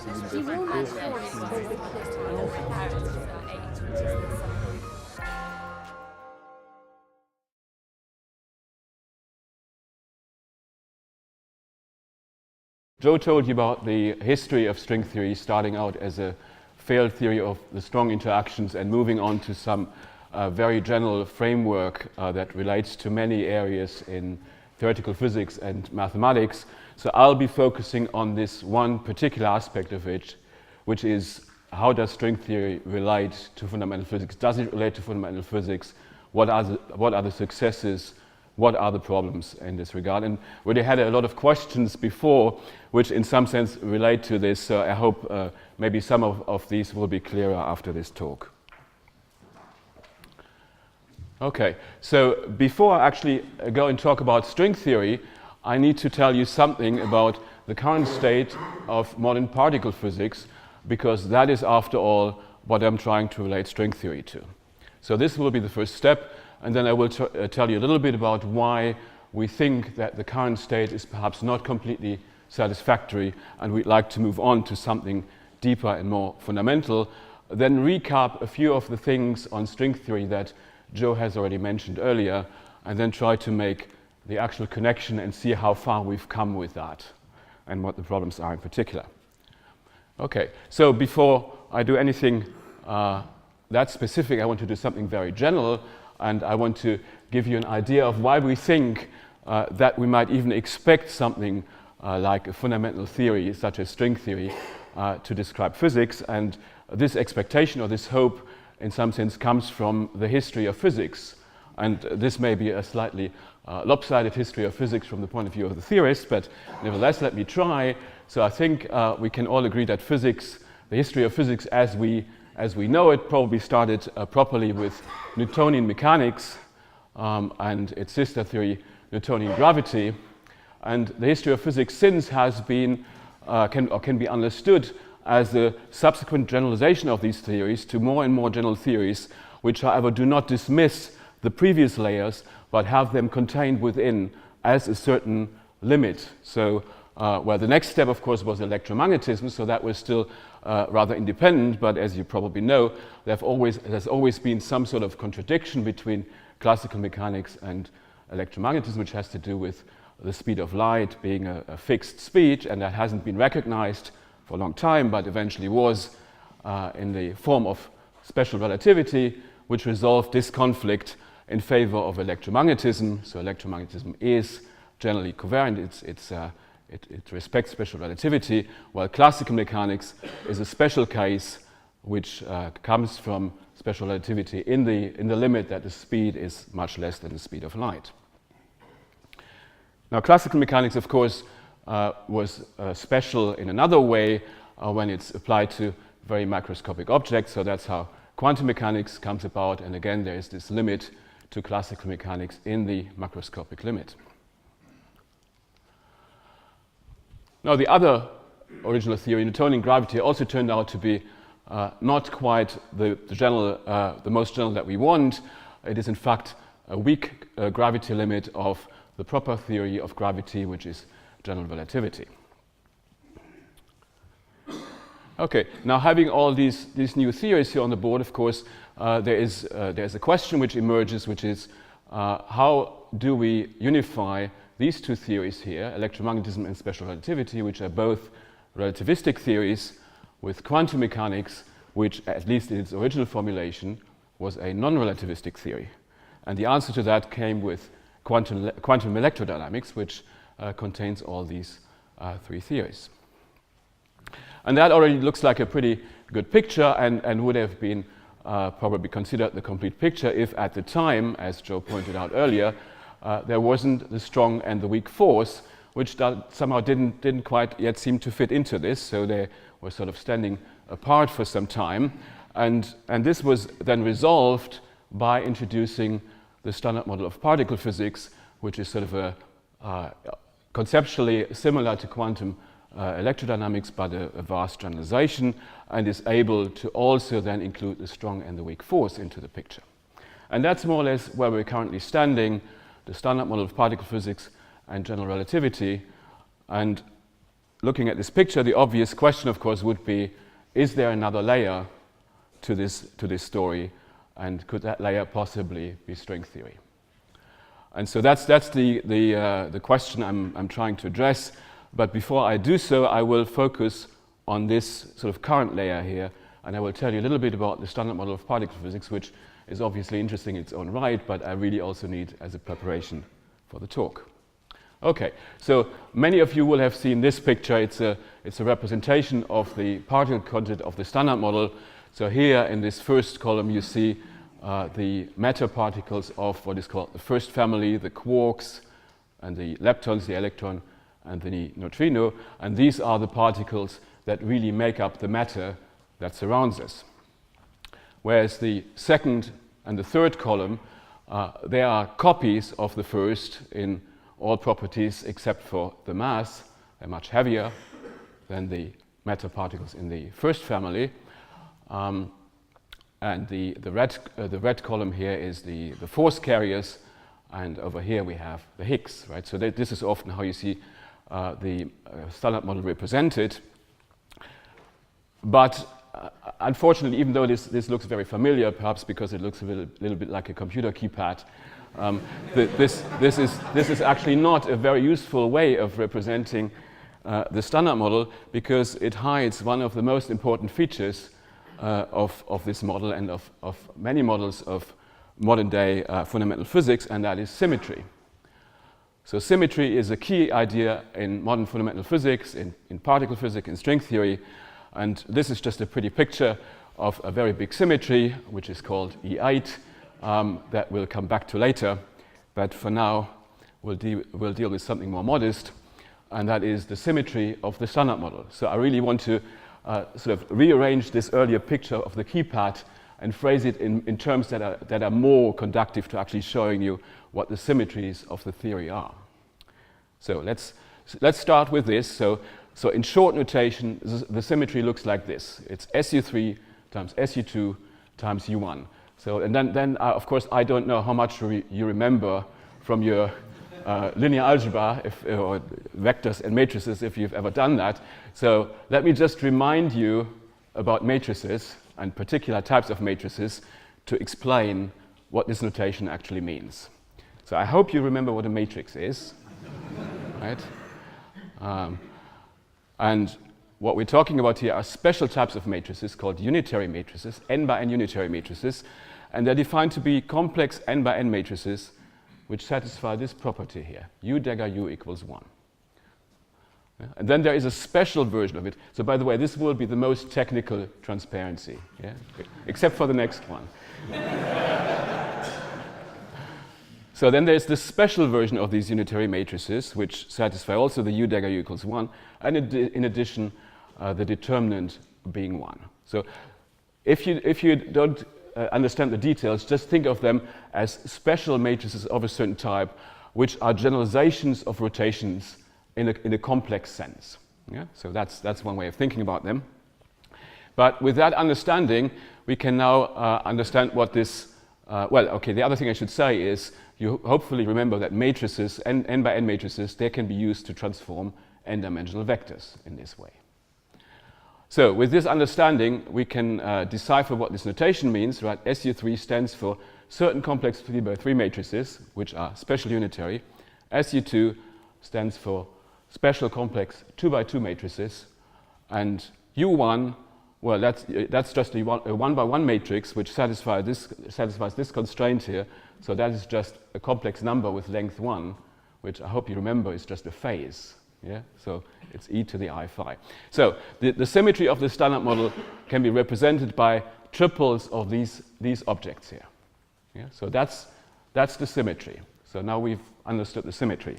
He will not force the weakness Joe told you about the history of string theory, starting out as a failed theory of the strong interactions and moving on to some very general framework that relates to many areas in theoretical physics and mathematics. So I'll be focusing on this one particular aspect of it, which is how does string theory relate to fundamental physics? Does it relate to fundamental physics? What are the successes? What are the problems in this regard? And we already had a lot of questions before, which in some sense relate to this. So I hope maybe some of these will be clearer after this talk. Okay, so before I actually go and talk about string theory, I need to tell you something about the current state of modern particle physics, because that is, after all, what I'm trying to relate string theory to. So this will be the first step. And then I will tell you a little bit about why we think that the current state is perhaps not completely satisfactory and we'd like to move on to something deeper and more fundamental. Then recap a few of the things on string theory that Joe has already mentioned earlier, and then try to make the actual connection and see how far we've come with that and what the problems are in particular. Okay, so before I do anything that specific, I want to do something very general. And I want to give you an idea of why we think that we might even expect something like a fundamental theory, such as string theory, to describe physics. And this expectation or this hope, in some sense, comes from the history of physics. And this may be a slightly lopsided history of physics from the point of view of the theorists, but nevertheless, let me try. So I think we can all agree that physics, the history of physics as we know it, probably started properly with Newtonian mechanics and its sister theory, Newtonian gravity. And the history of physics since has been, can be understood as the subsequent generalization of these theories to more and more general theories, which, however, do not dismiss the previous layers, but have them contained within as a certain limit. So, well, the next step, of course, was electromagnetism, so that was still rather independent, but as you probably know, there's always been some sort of contradiction between classical mechanics and electromagnetism, which has to do with the speed of light being a fixed speed, and that hasn't been recognized for a long time, but eventually was in the form of special relativity, which resolved this conflict in favor of electromagnetism. So electromagnetism is generally covariant. It respects special relativity, while classical mechanics is a special case which comes from special relativity in the limit that the speed is much less than the speed of light. Now, classical mechanics, of course, was special in another way when it's applied to very macroscopic objects. So that's how quantum mechanics comes about. And again, there is this limit to classical mechanics in the macroscopic limit. Now, the other original theory, Newtonian gravity, also turned out to be not quite the most general that we want. It is, in fact, a weak gravity limit of the proper theory of gravity, which is general relativity. Okay, now having all these new theories here on the board, of course, there's a question which emerges, which is how do we unify these two theories here, electromagnetism and special relativity, which are both relativistic theories, with quantum mechanics, which, at least in its original formulation, was a non-relativistic theory. And the answer to that came with quantum electrodynamics, which contains all these three theories. And that already looks like a pretty good picture and would have been probably considered the complete picture if at the time, as Joe pointed out earlier, there wasn't the strong and the weak force, which somehow didn't quite yet seem to fit into this. So they were sort of standing apart for some time. And this was then resolved by introducing the standard model of particle physics, which is sort of a conceptually similar to quantum electrodynamics, but a vast generalization, and is able to also then include the strong and the weak force into the picture. And that's more or less where we're currently standing, the standard model of particle physics and general relativity. And looking at this picture, the obvious question, of course, would be, is there another layer to this story, and could that layer possibly be string theory? And so that's the question I'm trying to address. But before I do so, I will focus on this sort of current layer here, and I will tell you a little bit about the standard model of particle physics, which is obviously interesting in its own right, but I really also need as a preparation for the talk. Okay, so many of you will have seen this picture. It's a representation of the particle content of the standard model. So here in this first column you see the matter particles of what is called the first family, the quarks and the leptons, the electron and the neutrino, and these are the particles that really make up the matter that surrounds us. Whereas the second and the third column, they are copies of the first in all properties except for the mass. They're much heavier than the matter particles in the first family. And the red column here is the force carriers, and over here we have the Higgs, right? So this is often how you see the standard model represented. But unfortunately, even though this looks very familiar, perhaps because it looks a little bit like a computer keypad, this is actually not a very useful way of representing the standard model, because it hides one of the most important features of this model and of many models of modern day fundamental physics, and that is symmetry. So symmetry is a key idea in modern fundamental physics, in particle physics, in string theory, and this is just a pretty picture of a very big symmetry, which is called E8, that we'll come back to later. But for now, we'll deal with something more modest, and that is the symmetry of the standard model. So I really want to sort of rearrange this earlier picture of the keypad and phrase it in terms that are more conducive to actually showing you what the symmetries of the theory are. So let's start with this. So in short notation, the symmetry looks like this. It's SU3 times SU2 times U1. So, and then of course, I don't know how much you remember from your linear algebra or vectors and matrices if you've ever done that. So let me just remind you about matrices and particular types of matrices to explain what this notation actually means. So I hope you remember what a matrix is, right? And what we're talking about here are special types of matrices called unitary matrices, n by n unitary matrices, and they're defined to be complex n by n matrices which satisfy this property here, u dagger u equals 1. Yeah? And then there is a special version of it. So by the way, this will be the most technical transparency, yeah? Except for the next one. So then there's this special version of these unitary matrices which satisfy also the u dagger u equals 1, and in addition the determinant being 1. So if you don't understand the details, just think of them as special matrices of a certain type which are generalizations of rotations in a complex sense. Yeah? So that's one way of thinking about them. But with that understanding, we can now understand what this the other thing I should say is you hopefully remember that matrices, n by n matrices, they can be used to transform n-dimensional vectors in this way. So with this understanding, we can decipher what this notation means, right? SU3 stands for certain complex 3x3 matrices, which are special unitary. SU2 stands for special complex 2x2 matrices. And U1, well, that's just a 1x1 matrix which satisfies this constraint here. So that is just a complex number with length 1, which I hope you remember is just a phase. Yeah? So it's e to the I phi. So the symmetry of the standard model can be represented by triples of these objects here. Yeah? So that's the symmetry. So now we've understood the symmetry.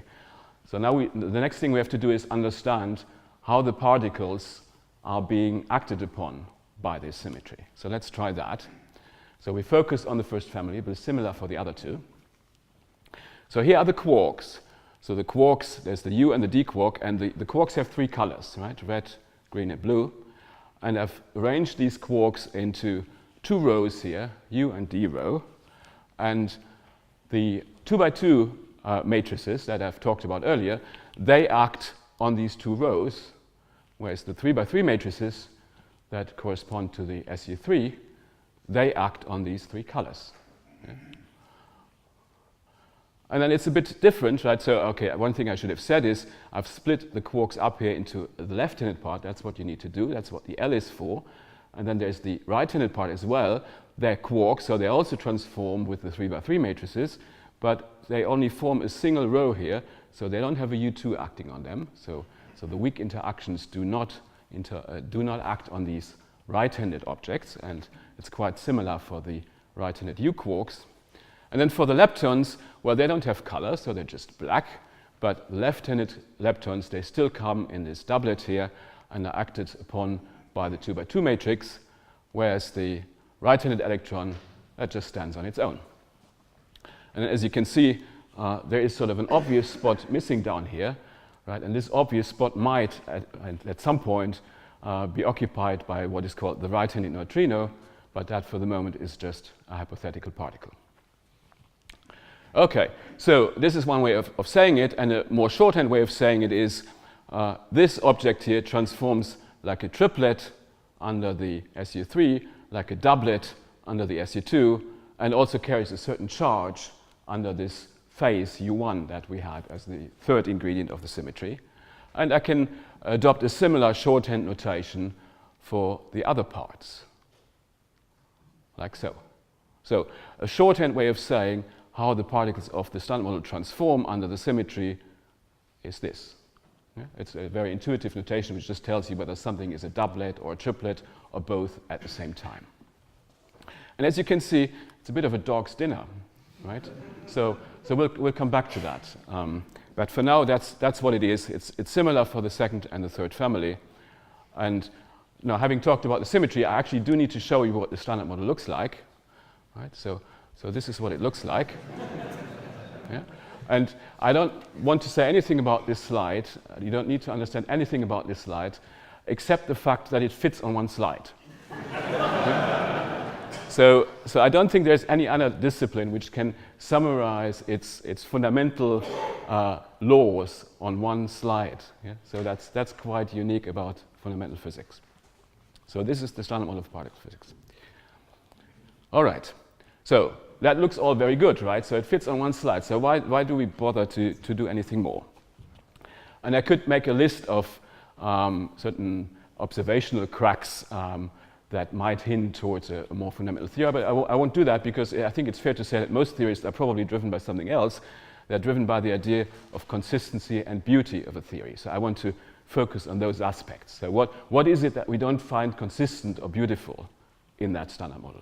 So now the next thing we have to do is understand how the particles are being acted upon by this symmetry. So let's try that. So we focus on the first family, but it's similar for the other two. So here are the quarks. So the quarks, there's the U and the D quark, and the quarks have three colors, right? Red, green, and blue. And I've arranged these quarks into two rows here, U and D row. And the 2x2 matrices that I've talked about earlier, they act on these two rows. whereas the 3 by 3 matrices that correspond to the SU3, they act on these three colors. Yeah. And then it's a bit different, right? So, okay, one thing I should have said is I've split the quarks up here into the left-handed part. That's what you need to do. That's what the L is for. And then there's the right-handed part as well. They're quarks, so they also transform with the 3 by 3 matrices, but they only form a single row here, so they don't have a U2 acting on them. So the weak interactions do not act on these right-handed objects, and it's quite similar for the right-handed U quarks. And then for the leptons, well, they don't have color, so they're just black, but left-handed leptons, they still come in this doublet here and are acted upon by the 2 by 2 matrix, whereas the right-handed electron, that just stands on its own. And as you can see, there is sort of an obvious spot missing down here, right? And this obvious spot might, at some point, be occupied by what is called the right-handed neutrino, but that for the moment is just a hypothetical particle. Okay, so this is one way of saying it, and a more shorthand way of saying it is this object here transforms like a triplet under the SU3, like a doublet under the SU2, and also carries a certain charge under this phase U1 that we had as the third ingredient of the symmetry. And I can adopt a similar shorthand notation for the other parts, like so. So a shorthand way of saying how the particles of the Standard Model transform under the symmetry is this. Yeah? It's a very intuitive notation which just tells you whether something is a doublet or a triplet or both at the same time. And as you can see, it's a bit of a dog's dinner, right? So we'll come back to that. But for now, that's what it is. It's similar for the second and the third family. And now, having talked about the symmetry, I actually do need to show you what the Standard Model looks like, right? So this is what it looks like. Yeah? And I don't want to say anything about this slide. You don't need to understand anything about this slide, except the fact that it fits on one slide. Yeah? So I don't think there's any other discipline which can summarize its fundamental laws on one slide. Yeah? So that's quite unique about fundamental physics. So this is the Standard Model of particle physics. All right. So that looks all very good, right? So it fits on one slide. So why do we bother to do anything more? And I could make a list of certain observational cracks that might hint towards a more fundamental theory, but I won't do that because I think it's fair to say that most theories are probably driven by something else. They're driven by the idea of consistency and beauty of a theory. So I want to focus on those aspects. So what is it that we don't find consistent or beautiful in that Standard Model?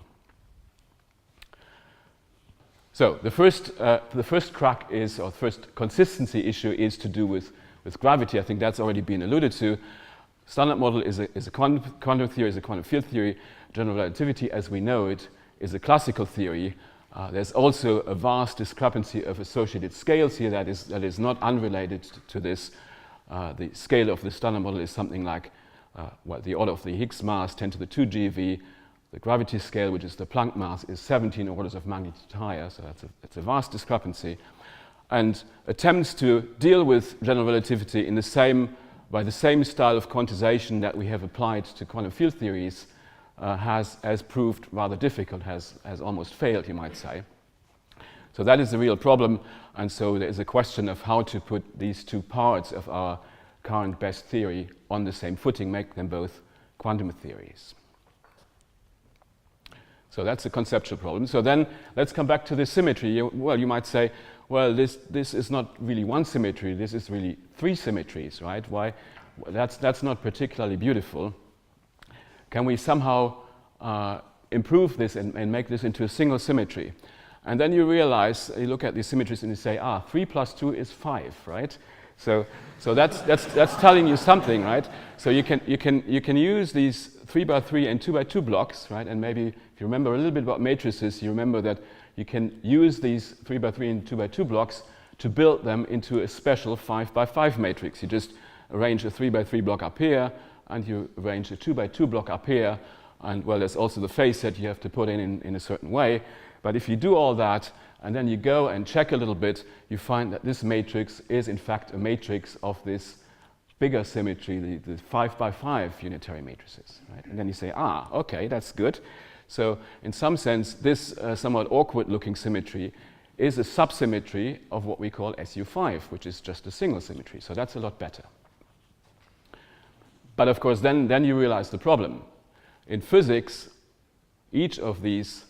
So the first crack is, or the first consistency issue is to do with gravity. I think that's already been alluded to. Standard Model is a quantum theory, is a quantum field theory. General relativity, as we know it, is a classical theory. There's also a vast discrepancy of associated scales here that is not unrelated to this. The scale of the Standard Model is something like the order of the Higgs mass, 10 to the 2 GeV. The gravity scale, which is the Planck mass, is 17 orders of magnitude higher, so that's a vast discrepancy. And attempts to deal with general relativity by the same style of quantization that we have applied to quantum field theories has proved rather difficult, has almost failed, you might say. So that is the real problem, and so there is a question of how to put these two parts of our current best theory on the same footing, make them both quantum theories. So that's a conceptual problem. So then let's come back to the symmetry. Well, you might say, well, this is not really one symmetry, this is really three symmetries, right? Why? That's not particularly beautiful. Can we somehow improve this and make this into a single symmetry? And then you realize, you look at these symmetries and you say, 3 plus 2 is 5, right? So that's telling you something, right? So you can use these 3 by 3 and 2 by 2 blocks, right? And maybe if you remember a little bit about matrices, you remember that you can use these 3 by 3 and 2 by 2 blocks to build them into a special 5 by 5 matrix. You just arrange a 3 by 3 block up here, and you arrange a 2 by 2 block up here, and well, there's also the phase set you have to put in a certain way. But if you do all that, and then you go and check a little bit, you find that this matrix is in fact a matrix of this bigger symmetry, the 5 by 5 unitary matrices. Right? And then you say, okay, that's good. So in some sense, this somewhat awkward-looking symmetry is a subsymmetry of what we call SU5, which is just a single symmetry. So that's a lot better. But of course, then you realize the problem. In physics, each of these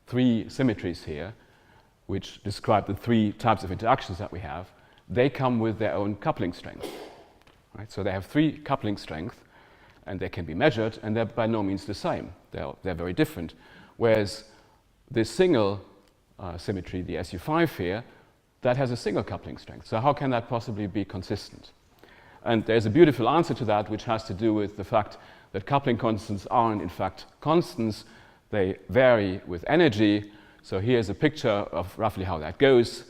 3 symmetries here, which describe the 3 types of interactions that we have, they come with their own coupling strength. Right? So they have 3 coupling strength, and they can be measured, and they're by no means the same. They're very different. Whereas this single symmetry, the SU5 here, that has a single coupling strength. So how can that possibly be consistent? And there's a beautiful answer to that, which has to do with the fact that coupling constants aren't in fact constants. They vary with energy. So here's a picture of roughly how that goes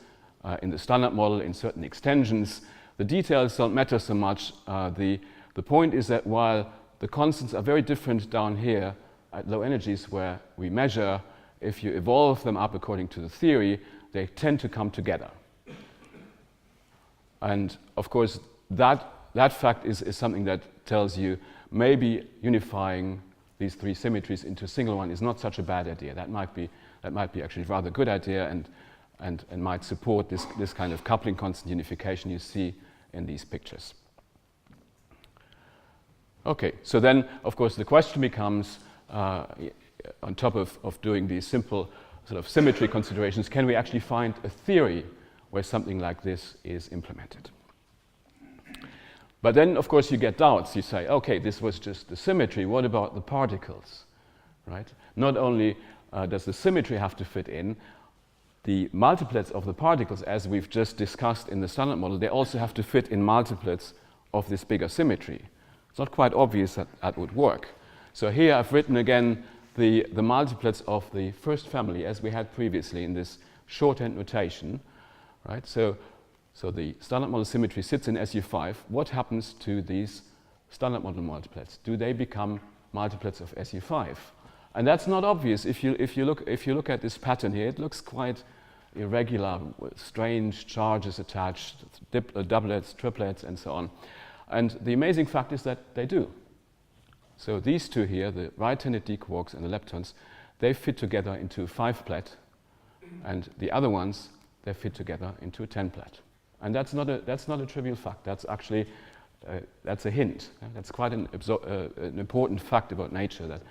in the standard model in certain extensions. The details don't matter so much. The point is that while the constants are very different down here at low energies where we measure, if you evolve them up according to the theory, they tend to come together. And of course, that fact is something that tells you maybe unifying these 3 symmetries into a single one is not such a bad idea. That might be actually a rather good idea and might support this kind of coupling constant unification you see in these pictures. Okay, so then, of course, the question becomes, on top of doing these simple sort of symmetry considerations, can we actually find a theory where something like this is implemented? But then, of course, you get doubts. You say, okay, this was just the symmetry. What about the particles? Right? Not only does the symmetry have to fit in, the multiplets of the particles, as we've just discussed in the standard model, they also have to fit in multiplets of this bigger symmetry. It's not quite obvious that that would work. So here I've written again the multiplets of the first family as we had previously in this shorthand notation. Right? So the standard model symmetry sits in SU5. What happens to these standard model multiplets? Do they become multiplets of SU5? And that's not obvious. If you look at this pattern here, it looks quite irregular, with strange charges attached, doublets, triplets, and so on. And the amazing fact is that they do. So these 2 here, the right-handed d quarks and the leptons, they fit together into a 5-plet, and the other ones, they fit together into a 10-plet. And that's not a trivial fact. That's actually that's a hint. That's quite an important fact about nature, that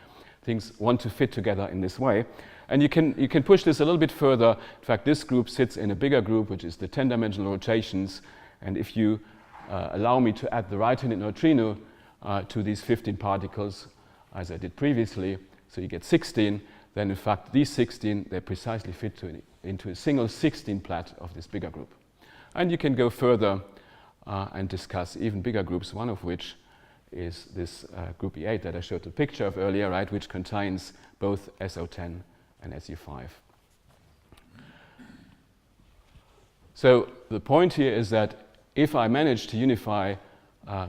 things want to fit together in this way. And you can push this a little bit further. In fact, this group sits in a bigger group, which is the 10-dimensional rotations. And if you allow me to add the right-handed neutrino to these 15 particles, as I did previously, so you get 16, then in fact these 16, they precisely fit into a single 16-plet of this bigger group. And you can go further and discuss even bigger groups, one of which is this group E8 that I showed the picture of earlier, right, which contains both SO10 and SU5. So the point here is that if I manage to unify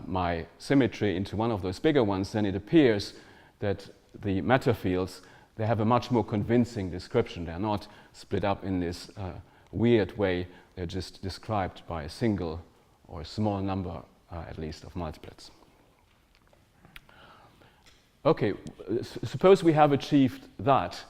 my symmetry into one of those bigger ones, then it appears that the matter fields, they have a much more convincing description. They're not split up in this weird way. They're just described by a single or a small number, at least, of multiplets. Okay, suppose we have achieved that.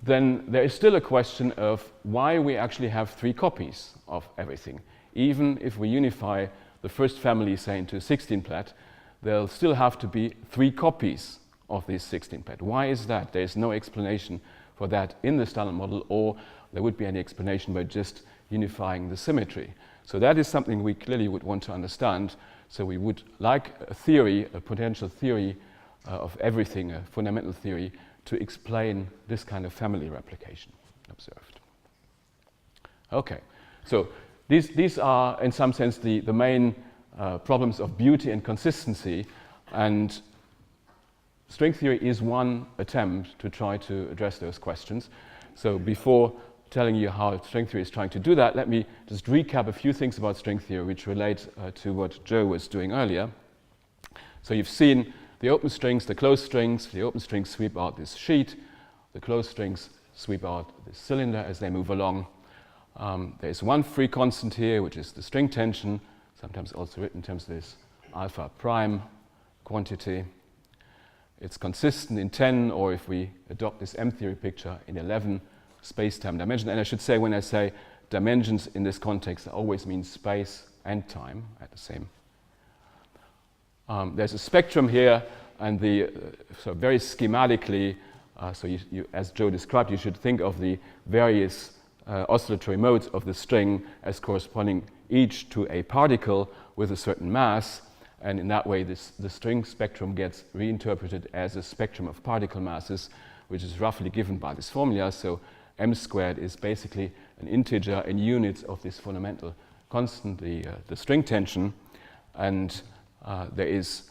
Then there is still a question of why we actually have 3 copies of everything. Even if we unify the first family, say, into a 16-plet, there'll still have to be 3 copies of this 16-plet. Why is that? There's no explanation for that in the standard model, or there would be any explanation by just unifying the symmetry. So that is something we clearly would want to understand. So we would like a theory, a potential theory of everything, a fundamental theory, to explain this kind of family replication observed. Okay, so these are, in some sense, the main problems of beauty and consistency, and string theory is one attempt to try to address those questions. So before telling you how string theory is trying to do that, let me just recap a few things about string theory which relate to what Joe was doing earlier. So you've seen the open strings, the closed strings. The open strings sweep out this sheet. The closed strings sweep out this cylinder as they move along. There is one free constant here, which is the string tension, sometimes also written in terms of this alpha prime quantity. It's consistent in 10, or if we adopt this M-theory picture, in 11 space-time dimensions. And I should say, when I say dimensions in this context, I always mean space and time at the same. There's a spectrum here, and so very schematically, so as Joe described, you should think of the various oscillatory modes of the string as corresponding each to a particle with a certain mass, and in that way the string spectrum gets reinterpreted as a spectrum of particle masses, which is roughly given by this formula. So m squared is basically an integer in units of this fundamental constant, the string tension, and there is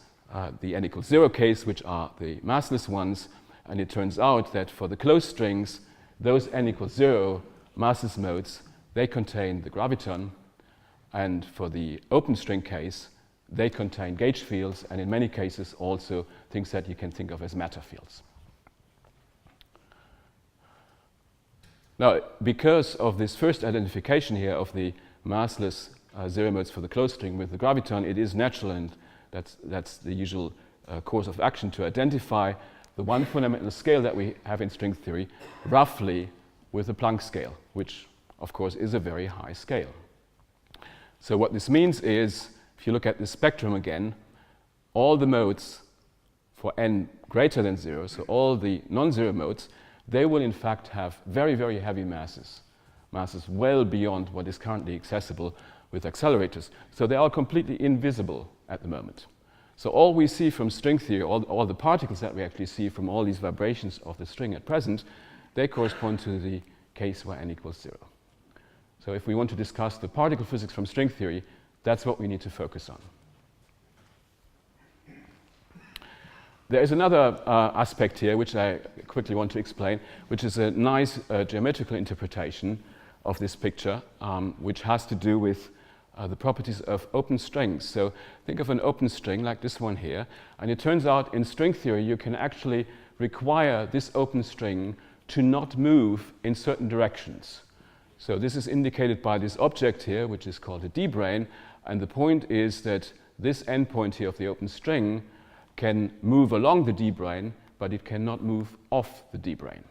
the n equals 0 case, which are the massless ones, and it turns out that for the closed strings, those n equals 0 massless modes, they contain the graviton, and for the open string case, they contain gauge fields, and in many cases also things that you can think of as matter fields. Now, because of this first identification here of the massless zero modes for the closed string with the graviton, it is natural, and that's the usual course of action, to identify the one fundamental scale that we have in string theory roughly with the Planck scale, which of course is a very high scale. So what this means is, if you look at the spectrum again, all the modes for n greater than 0, so all the non-zero modes, they will in fact have very, very heavy masses well beyond what is currently accessible with accelerators. So they are completely invisible at the moment. So all we see from string theory, all the particles that we actually see from all these vibrations of the string at present, they correspond to the case where n equals 0. So if we want to discuss the particle physics from string theory, that's what we need to focus on. There is another aspect here which I quickly want to explain, which is a nice geometrical interpretation of this picture, which has to do with the properties of open strings. So think of an open string like this one here, and it turns out in string theory you can actually require this open string to not move in certain directions. So this is indicated by this object here, which is called a d-brane, and the point is that this endpoint here of the open string can move along the d-brane, but it cannot move off the d-brane.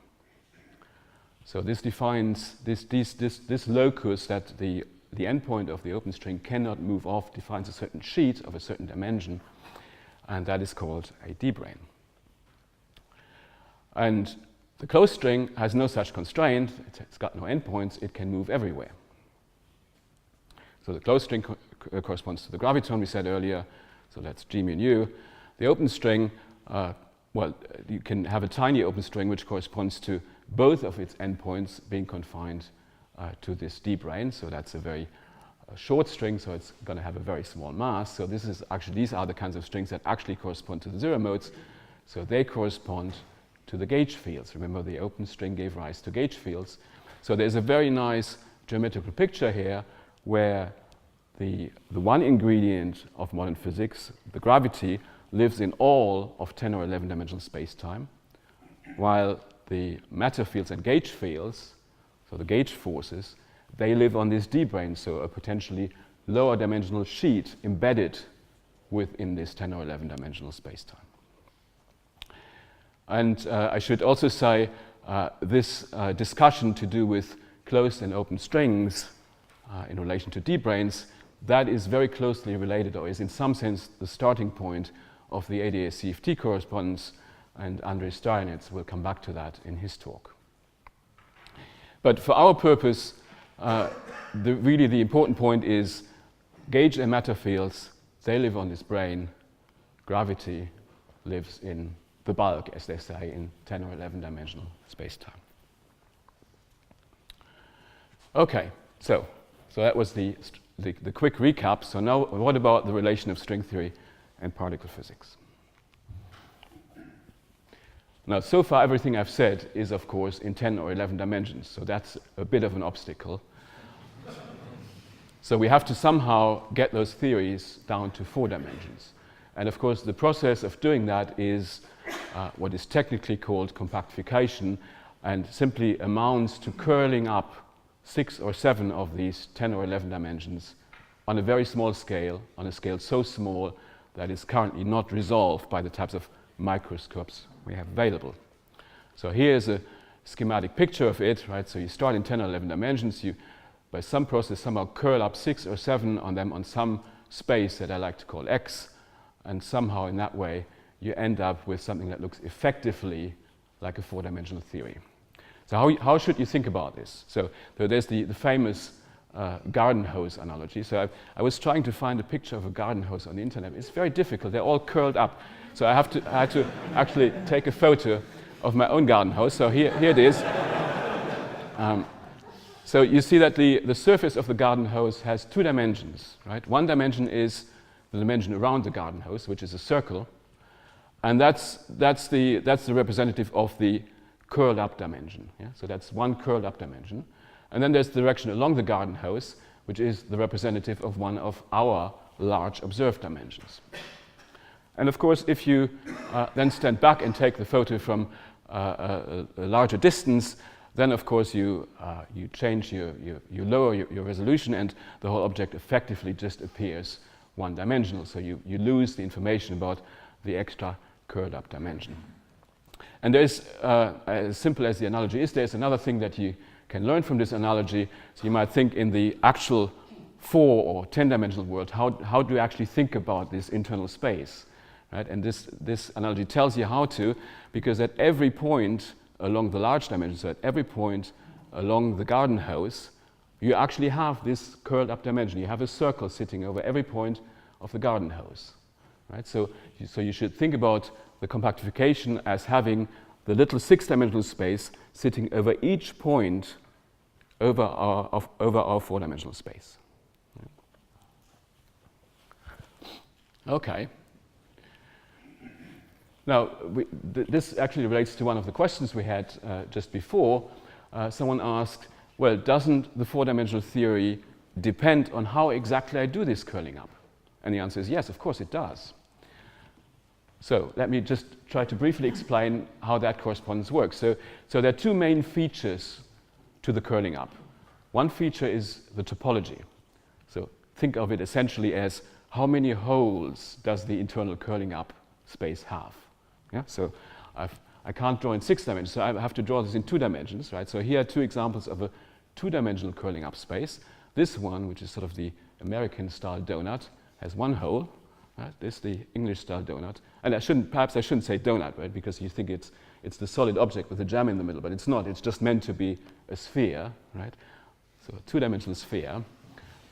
So this defines this locus that the endpoint of the open string cannot move off, defines a certain sheet of a certain dimension, and that is called a d-brane. And the closed string has no such constraint. It's got no endpoints. It can move everywhere. So the closed string corresponds to the graviton we said earlier, so that's g mu nu. The open string, well, you can have a tiny open string which corresponds to both of its endpoints being confined to this d-brane, so that's a very short string, so it's going to have a very small mass. So this is actually, these are the kinds of strings that actually correspond to the zero modes, so they correspond to the gauge fields. Remember, the open string gave rise to gauge fields. So there's a very nice geometrical picture here where the one ingredient of modern physics, the gravity, lives in all of 10 or 11 dimensional space-time, while the matter fields and gauge fields, so the gauge forces, they live on this d-brane, so a potentially lower dimensional sheet embedded within this 10 or 11 dimensional space-time. And I should also say this discussion to do with closed and open strings in relation to d-branes, that is very closely related, or is in some sense the starting point of the ADS-CFT correspondence, and Andrei Steinitz will come back to that in his talk. But for our purpose, really the important point is gauge and matter fields, they live on this brane. Gravity lives in the bulk, as they say, in 10 or 11 dimensional space-time. Okay, so that was the quick recap. So now what about the relation of string theory and particle physics? Now, so far everything I've said is, of course, in 10 or 11 dimensions, so that's a bit of an obstacle. So we have to somehow get those theories down to 4 dimensions. And of course, the process of doing that is what is technically called compactification, and simply amounts to curling up 6 or 7 of these 10 or 11 dimensions on a very small scale, on a scale so small that is currently not resolved by the types of microscopes we have available. So here's a schematic picture of it, right? So you start in 10 or 11 dimensions, you by some process somehow curl up 6 or 7 on them on some space that I like to call X, and somehow in that way you end up with something that looks effectively like a 4-dimensional theory. So how should you think about this? So there's the famous garden hose analogy. So I was trying to find a picture of a garden hose on the internet. It's very difficult. They're all curled up. So I had to actually take a photo of my own garden hose. So here it is. So you see that the surface of the garden hose has 2 dimensions, right? One dimension is the dimension around the garden hose, which is a circle, and that's the representative of the curled up dimension. Yeah? So that's one curled up dimension. And then there's the direction along the garden hose, which is the representative of one of our large observed dimensions. And of course, if you then stand back and take the photo from a larger distance, then of course you lower your resolution, and the whole object effectively just appears one-dimensional. So you lose the information about the extra curled up dimension. And there's, as simple as the analogy is, there's another thing that you can learn from this analogy. So you might think in the actual 4 or 10-dimensional world, how do you actually think about this internal space? Right? And this analogy tells you how to, because at every point along the large dimension, so at every point along the garden hose, you actually have this curled up dimension. You have a circle sitting over every point of the garden hose. Right? So you should think about the compactification as having the little 6-dimensional space sitting over each point over our 4-dimensional space. Okay. Now, this actually relates to one of the questions we had just before. Someone asked, well, doesn't the 4-dimensional theory depend on how exactly I do this curling up? And the answer is yes, of course it does. So let me just try to briefly explain how that correspondence works. So there are 2 main features to the curling up. One feature is the topology. So think of it essentially as how many holes does the internal curling up space have? Yeah? So I can't draw in 6 dimensions, so I have to draw this in 2 dimensions, right? So here are 2 examples of a 2-dimensional curling up space. This one, which is sort of the American-style donut, has 1 hole. Right? This the English-style donut. And perhaps I shouldn't say donut, right? Because you think it's the solid object with the jam in the middle, but it's not. It's just meant to be a sphere, right? So a 2-dimensional sphere.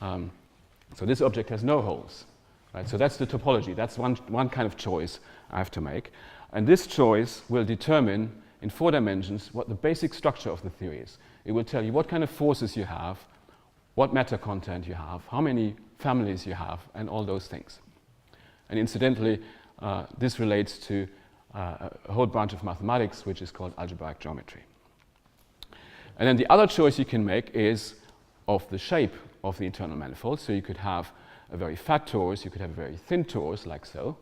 So this object has no holes, right? So that's the topology. That's one kind of choice I have to make. And this choice will determine in 4 dimensions what the basic structure of the theory is. It will tell you what kind of forces you have, what matter content you have, how many families you have, and all those things. And incidentally, this relates to a whole branch of mathematics, which is called algebraic geometry. And then the other choice you can make is of the shape of the internal manifold. So you could have a very fat torus, you could have a very thin torus, like so.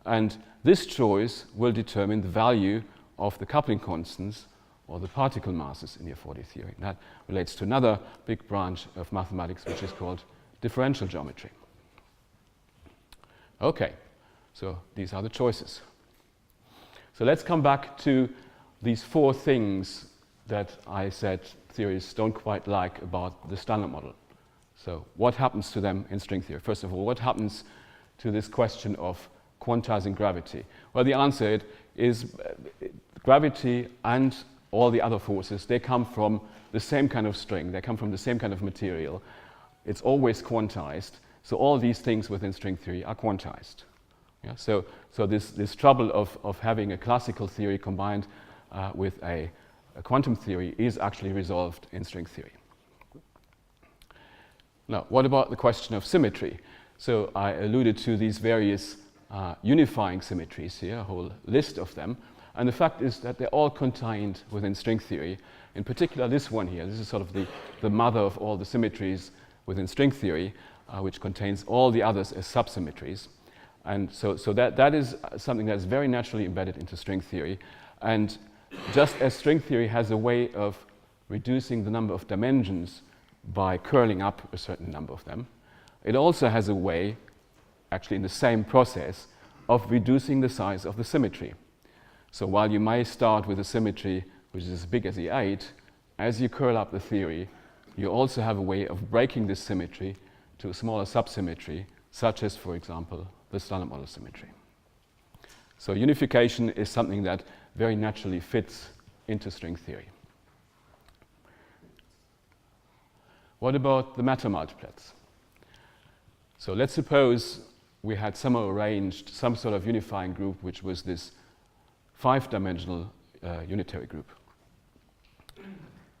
And this choice will determine the value of the coupling constants or the particle masses in your 4D theory. And that relates to another big branch of mathematics, which is called differential geometry. Okay, so these are the choices. So let's come back to these 4 things that I said theorists don't quite like about the standard model. So what happens to them in string theory? First of all, what happens to this question of quantizing gravity? Well, the answer is gravity and all the other forces, they come from the same kind of string, they come from the same kind of material. It's always quantized. So all these things within string theory are quantized. Yeah? So this trouble of having a classical theory combined with a quantum theory is actually resolved in string theory. Now, what about the question of symmetry? So I alluded to these various unifying symmetries here, a whole list of them. And the fact is that they're all contained within string theory. In particular, this one here, this is sort of the mother of all the symmetries within string theory, which contains all the others as subsymmetries. And so that is something that's very naturally embedded into string theory. And just as string theory has a way of reducing the number of dimensions by curling up a certain number of them, it also has a way, actually in the same process of reducing the size of the symmetry. So while you may start with a symmetry which is as big as E8, as you curl up the theory, you also have a way of breaking this symmetry to a smaller subsymmetry, such as, for example, the Standard Model symmetry. So unification is something that very naturally fits into string theory. What about the matter multiplets? So let's suppose we had somehow arranged some sort of unifying group which was this 5-dimensional unitary group.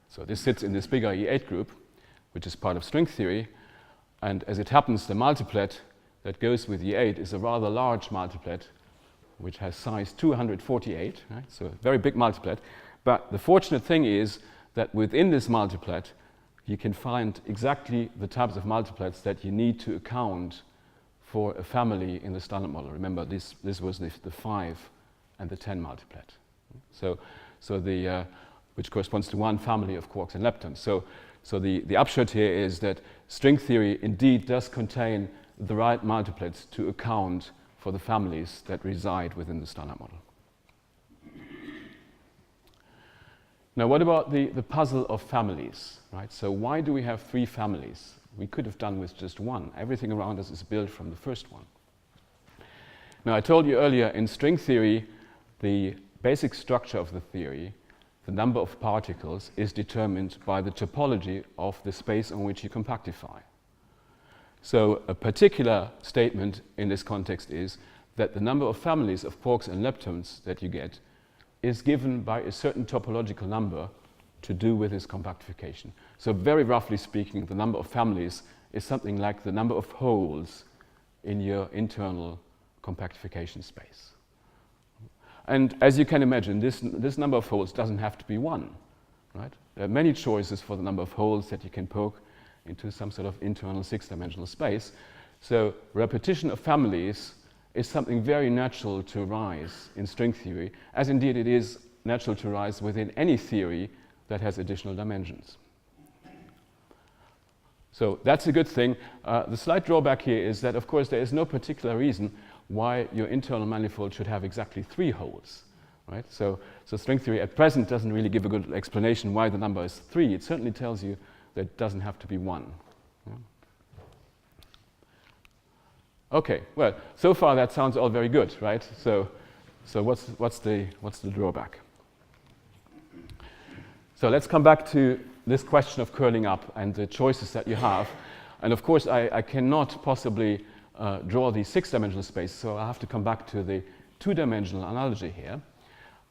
So this sits in this bigger E8 group, which is part of string theory, and as it happens, the multiplet that goes with E8 is a rather large multiplet which has size 248, right? So a very big multiplet. But the fortunate thing is that within this multiplet you can find exactly the types of multiplets that you need to account for a family in the Standard Model. Remember, this was the 5 and the 10 multiplet. So which corresponds to one family of quarks and leptons. So the upshot here is that string theory indeed does contain the right multiplets to account for the families that reside within the Standard Model. Now, what about the puzzle of families, right? So why do we have 3 families? We could have done with just one. Everything around us is built from the first one. Now, I told you earlier, in string theory, the basic structure of the theory, the number of particles, is determined by the topology of the space on which you compactify. So a particular statement in this context is that the number of families of quarks and leptons that you get is given by a certain topological number to do with this compactification. So very roughly speaking, the number of families is something like the number of holes in your internal compactification space. And as you can imagine, this number of holes doesn't have to be 1, right? There are many choices for the number of holes that you can poke into some sort of internal 6-dimensional space. So repetition of families is something very natural to arise in string theory, as indeed it is natural to arise within any theory that has additional dimensions. So that's a good thing. The slight drawback here is that, of course, there is no particular reason why your internal manifold should have exactly 3 holes, right? So string theory at present doesn't really give a good explanation why the number is 3. It certainly tells you that it doesn't have to be 1. Yeah. Okay, well, so far that sounds all very good, right? So what's the drawback? So let's come back to this question of curling up and the choices that you have. And of course, I cannot possibly draw the 6-dimensional space, so I have to come back to the 2-dimensional analogy here.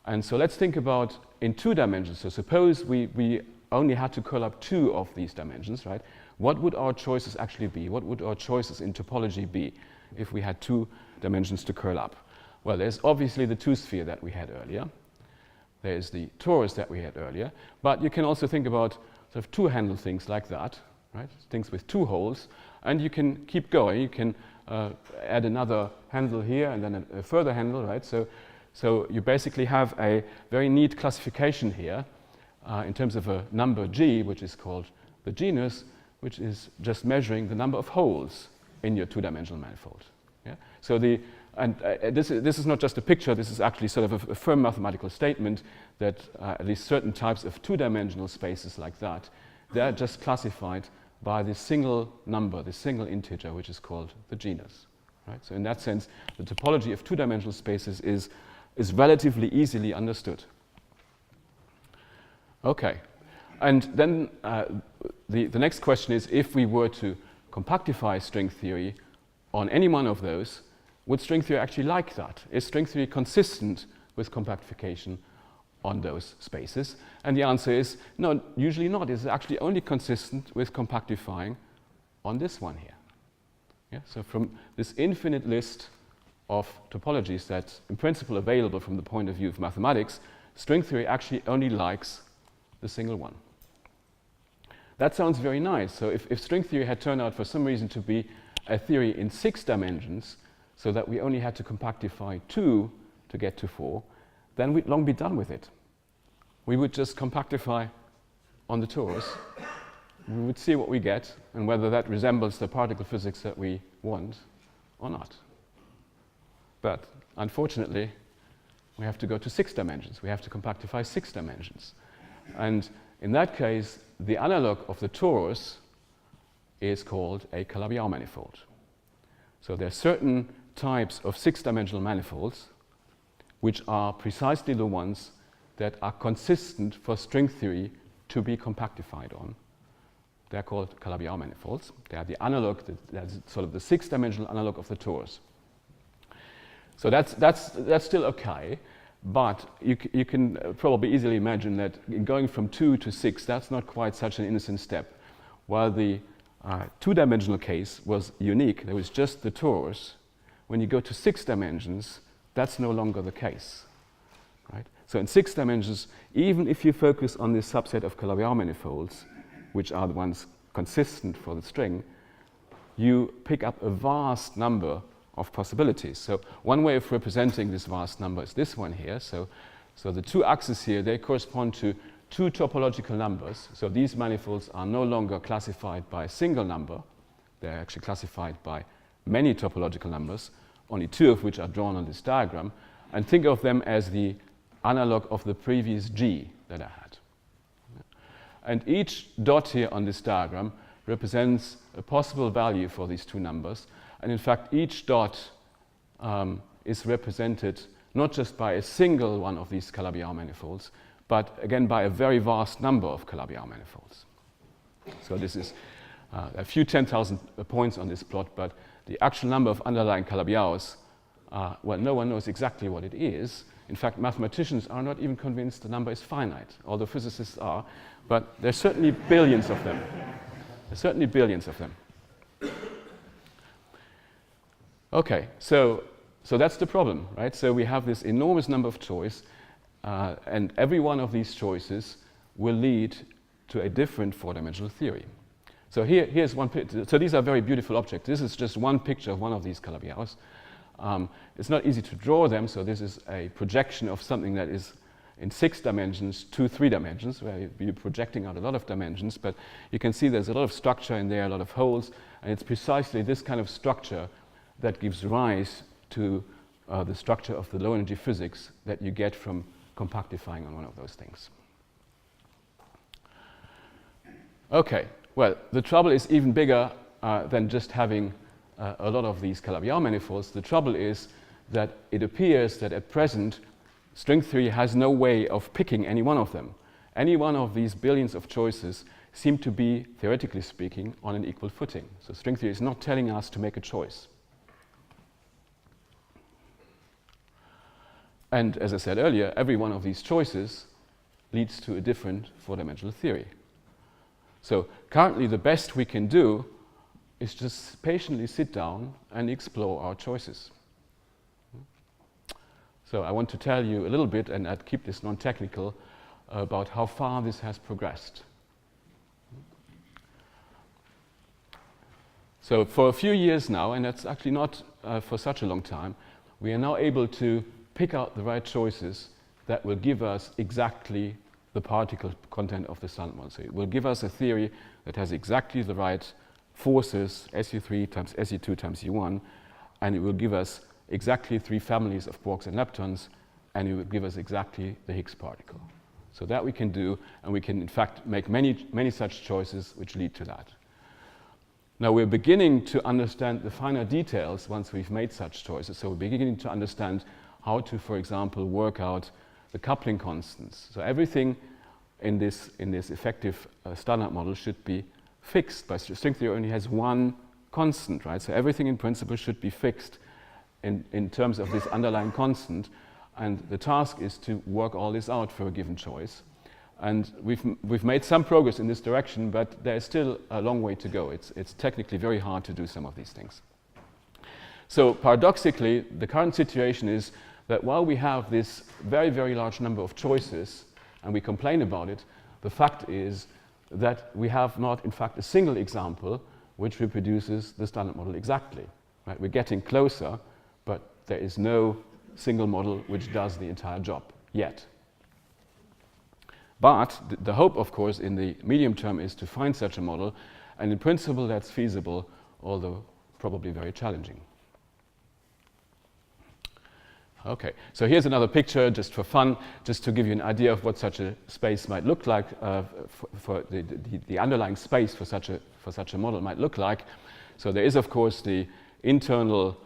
And so let's think about in 2 dimensions. So suppose we only had to curl up 2 of these dimensions, right? What would our choices actually be? What would our choices in topology be if we had 2 dimensions to curl up? Well, there's obviously the 2-sphere that we had earlier. There's the torus that we had earlier. But you can also think about sort of 2-handle things like that, right? Things with 2 holes. And you can keep going. You can add another handle here and then a further handle, right? So you basically have a very neat classification here in terms of a number G, which is called the genus, which is just measuring the number of holes in your 2-dimensional manifold. Yeah? So this is not just a picture, this is actually sort of a firm mathematical statement that at least certain types of 2-dimensional spaces like that, they are just classified by this single number, this single integer, which is called the genus. Right? So in that sense, the topology of 2-dimensional spaces is relatively easily understood. Okay, and then the next question is, if we were to compactify string theory on any one of those, would string theory actually like that? Is string theory consistent with compactification on those spaces? And the answer is no, usually not. It's actually only consistent with compactifying on this one here. Yeah? So from this infinite list of topologies that's in principle available from the point of view of mathematics, string theory actually only likes the single one. That sounds very nice. So if string theory had turned out for some reason to be a theory in 6 dimensions, so that we only had to compactify 2 to get to 4, then we'd long be done with it. We would just compactify on the torus. We would see what we get and whether that resembles the particle physics that we want or not. But unfortunately, we have to go to 6 dimensions. We have to compactify 6 dimensions. And in that case, the analog of the torus is called a Calabi-Yau manifold. So there are certain types of 6-dimensional manifolds which are precisely the ones that are consistent for string theory to be compactified on. They're called Calabi-Yau manifolds. They are the analog, that's sort of the 6-dimensional analog of the torus. So that's still okay, but you can probably easily imagine that in going from 2 to 6, that's not quite such an innocent step. While the 2-dimensional case was unique, there was just the torus. When you go to 6 dimensions, that's no longer the case, right? So in 6 dimensions, even if you focus on this subset of Calabi-Yau manifolds, which are the ones consistent for the string, you pick up a vast number of possibilities. So one way of representing this vast number is this one here. So the 2 axes here, they correspond to 2 topological numbers. So these manifolds are no longer classified by a single number. They're actually classified by many topological numbers, only 2 of which are drawn on this diagram. And think of them as the analog of the previous G that I had. And each dot here on this diagram represents a possible value for these 2 numbers. And in fact, each dot is represented not just by a single one of these Calabi-Yau manifolds, but again by a very vast number of Calabi-Yau manifolds. So this is a few 10,000 points on this plot, but the actual number of underlying Calabi-Yaus, well, no one knows exactly what it is. In fact, mathematicians are not even convinced the number is finite, although physicists are, but there's certainly billions of them. There's certainly billions of them. Okay, so that's the problem, right? So we have this enormous number of choice, and every one of these choices will lead to a different 4-dimensional theory. So here's one picture. So these are very beautiful objects. This is just one picture of one of these Calabi-Yaus. It's not easy to draw them, so this is a projection of something that is in 6 dimensions to 3 dimensions, where you're projecting out a lot of dimensions, but you can see there's a lot of structure in there, a lot of holes, and it's precisely this kind of structure that gives rise to the structure of the low-energy physics that you get from compactifying on one of those things. Okay, well, the trouble is even bigger than just having a lot of these Calabi-Yau manifolds. The trouble is that it appears that at present, string theory has no way of picking any one of them. Any one of these billions of choices seem to be, theoretically speaking, on an equal footing. So string theory is not telling us to make a choice. And as I said earlier, every one of these choices leads to a different 4-dimensional theory. So currently the best we can do is just patiently sit down and explore our choices. So I want to tell you a little bit, and I'd keep this non-technical, about how far this has progressed. So for a few years now, and that's actually not for such a long time, we are now able to pick out the right choices that will give us exactly the particle content of the Standard Model. So it will give us a theory that has exactly the right forces, SU3 times SU2 times U1, and it will give us exactly 3 families of quarks and leptons, and it will give us exactly the Higgs particle. So that we can do, and we can in fact make many such choices which lead to that. Now we're beginning to understand the finer details once we've made such choices. So we're beginning to understand how to, for example, work out the coupling constants. So everything in this effective Standard Model should be fixed, but string theory only has one constant, right? So everything in principle should be fixed in terms of this underlying constant, and the task is to work all this out for a given choice. And we've made some progress in this direction, but there is still a long way to go. It's technically very hard to do some of these things. So paradoxically, the current situation is that while we have this very, very large number of choices, and we complain about it, the fact is that we have not, in fact, a single example which reproduces the Standard Model exactly. Right? We're getting closer, but there is no single model which does the entire job yet. But the hope, of course, in the medium term is to find such a model, and in principle that's feasible, although probably very challenging. Okay, so here's another picture just for fun, just to give you an idea of what such a space might look like, for the underlying space for such a model might look like. So there is, of course, the internal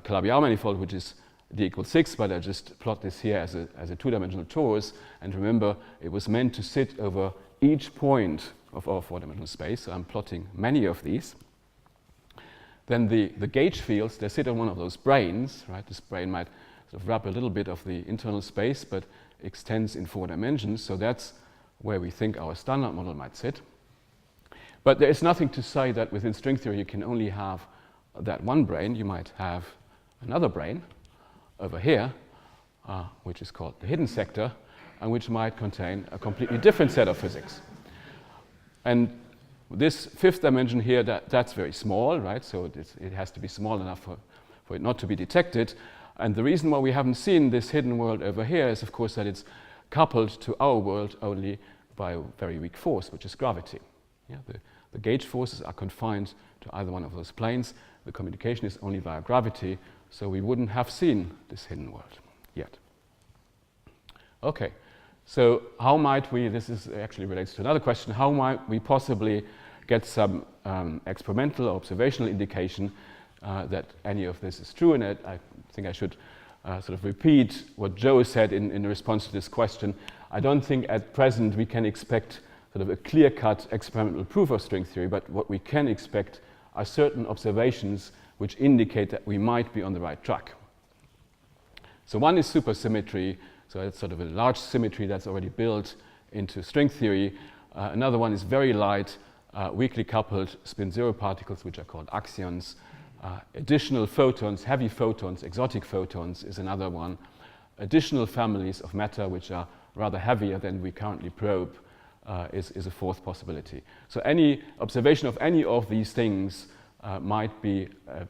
Calabi-Yau manifold, which is d equals 6, but I just plot this here as a two-dimensional torus. And remember, it was meant to sit over each point of our four-dimensional space, so I'm plotting many of these. Then the gauge fields, they sit on one of those branes, right? This brane might sort of wrap a little bit of the internal space, but extends in 4 dimensions, so that's where we think our standard model might sit. But there is nothing to say that within string theory you can only have that one brane. You might have another brane over here, which is called the hidden sector, and which might contain a completely different set of physics. And this fifth dimension here, that's very small, right? So it has to be small enough for it not to be detected. And the reason why we haven't seen this hidden world over here is, of course, that it's coupled to our world only by a very weak force, which is gravity. Yeah, the gauge forces are confined to either one of those planes. The communication is only via gravity, so we wouldn't have seen this hidden world yet. Okay, so how might we, this is actually relates to another question, how might we possibly get some experimental or observational indication that any of this is true? And I think I should sort of repeat what Joe said in response to this question. I don't think at present we can expect sort of a clear-cut experimental proof of string theory, but what we can expect are certain observations which indicate that we might be on the right track. So one is supersymmetry, so it's sort of a large symmetry that's already built into string theory. Another one is very light, weakly coupled spin-zero particles, which are called axions. Additional photons, heavy photons, exotic photons is another one. Additional families of matter, which are rather heavier than we currently probe, is a fourth possibility. So any observation of any of these things might be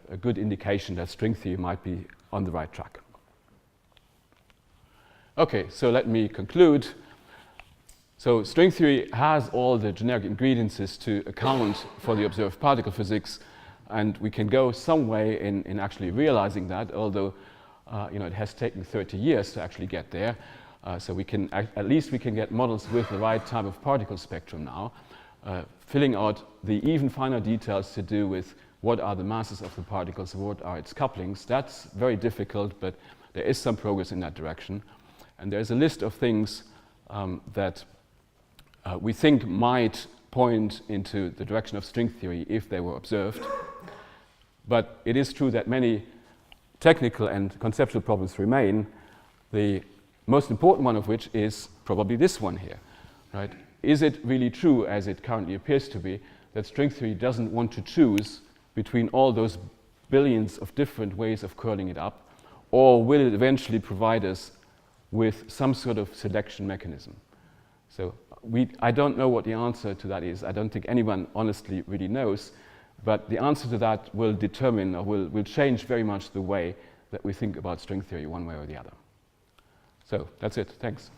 a good indication that string theory might be on the right track. Okay, so let me conclude. So string theory has all the generic ingredients to account for the observed particle physics, and we can go some way in actually realizing that, although it has taken 30 years to actually get there. So we can at least we can get models with the right type of particle spectrum now, filling out the even finer details to do with what are the masses of the particles, what are its couplings. That's very difficult, but there is some progress in that direction. And there's a list of things that we think might point into the direction of string theory if they were observed. But it is true that many technical and conceptual problems remain, the most important one of which is probably this one here, right? Is it really true, as it currently appears to be, that string theory doesn't want to choose between all those billions of different ways of curling it up, or will it eventually provide us with some sort of selection mechanism? So I don't know what the answer to that is. I don't think anyone honestly really knows, but the answer to that will determine or will change very much the way that we think about string theory one way or the other. So that's it. Thanks.